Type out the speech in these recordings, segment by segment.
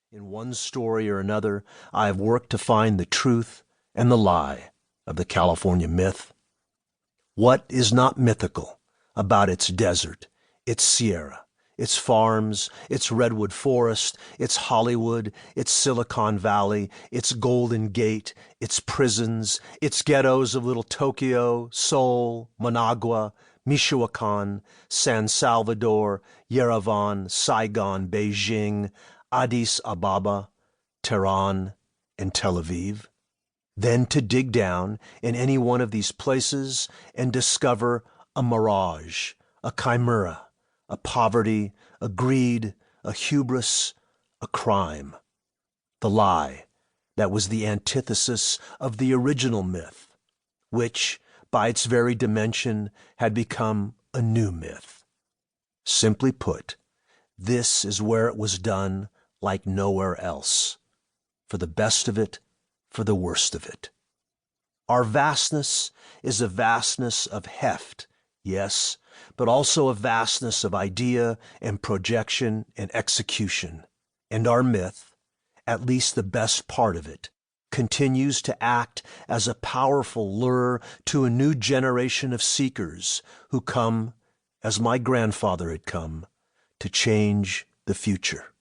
In one story or another, I have worked to find the truth and the lie of the California myth. What is not mythical about its desert, its Sierra, its farms, its redwood forest, its Hollywood, its Silicon Valley, its Golden Gate, its prisons, its ghettos of Little Tokyo, Seoul, Managua, Michoacan, San Salvador, Yerevan, Saigon, Beijing, Addis Ababa, Tehran, and Tel Aviv? Then to dig down in any one of these places and discover a mirage, a chimera, a poverty, a greed, a hubris, a crime. The lie that was the antithesis of the original myth, which, by its very dimension, had become a new myth. Simply put, this is where it was done like nowhere else, for the best of it, for the worst of it. Our vastness is a vastness of heft, yes, but also a vastness of idea and projection and execution. And our myth, at least the best part of it, continues to act as a powerful lure to a new generation of seekers who come, as my grandfather had come, to change the future.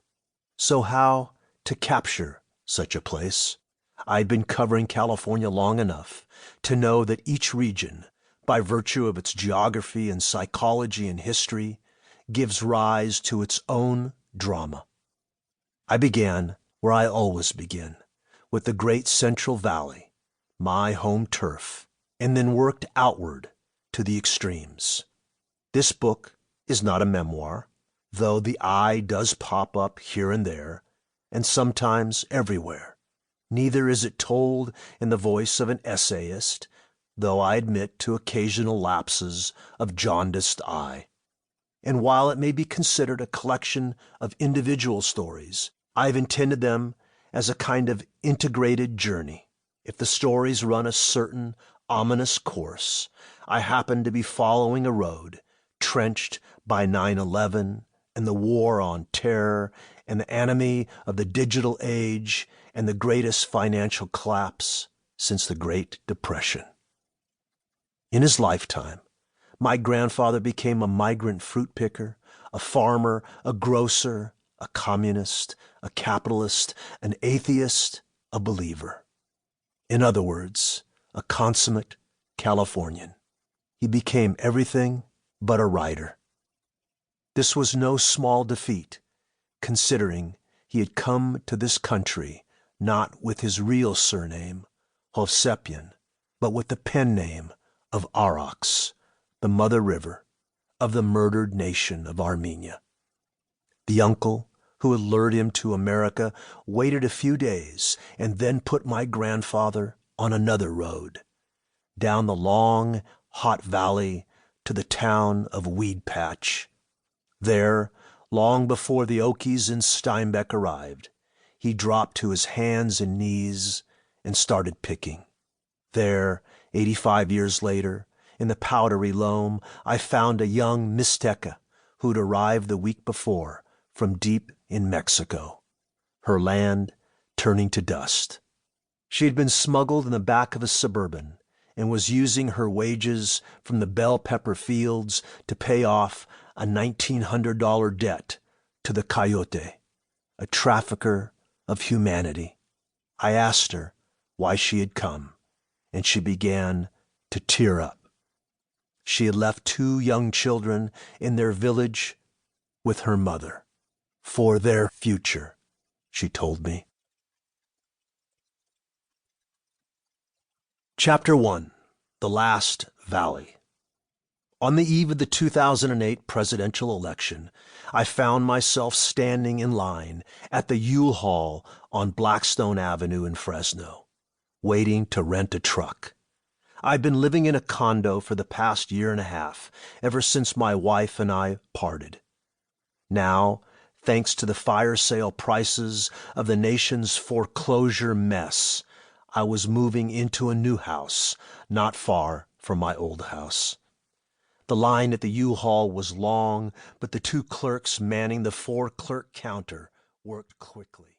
So how to capture such a place? I'd been covering California long enough to know that each region, by virtue of its geography and psychology and history, gives rise to its own drama. I began where I always begin, with the great Central Valley, my home turf, and then worked outward to the extremes. This book is not a memoir, though the eye does pop up here and there, and sometimes everywhere. Neither is it told in the voice of an essayist, though I admit to occasional lapses of jaundiced eye. And while it may be considered a collection of individual stories, I've intended them as a kind of integrated journey. If the stories run a certain ominous course, I happen to be following a road trenched by 9/11 and the war on terror and the enemy of the digital age and the greatest financial collapse since the Great Depression. In his lifetime, my grandfather became a migrant fruit picker, a farmer, a grocer, a communist, a capitalist, an atheist, a believer. In other words, a consummate Californian. He became everything but a writer. This was no small defeat, considering he had come to this country not with his real surname, Hovsepian, but with the pen name of Arax, the mother river of the murdered nation of Armenia. The uncle who had lured him to America waited a few days and then put my grandfather on another road, down the long, hot valley to the town of Weed Patch. There, long before the Okies and Steinbeck arrived, he dropped to his hands and knees and started picking. There, 85 years later, in the powdery loam, I found a young Mixteca who'd arrived the week before from deep in Mexico, her land turning to dust. She had been smuggled in the back of a Suburban and was using her wages from the bell pepper fields to pay off a $1,900 debt to the Coyote, a trafficker of humanity. I asked her why she had come, and she began to tear up. She had left 2 young children in their village with her mother, for their future, she told me. Chapter 1. The Last Valley. On the eve of the 2008 presidential election, I found myself standing in line at the U-Haul on Blackstone Avenue in Fresno, waiting to rent a truck. I'd been living in a condo for the past year and a half, ever since my wife and I parted. Now, thanks to the fire sale prices of the nation's foreclosure mess, I was moving into a new house not far from my old house. The line at the U-Haul was long, but the 2 clerks manning the 4-clerk counter worked quickly.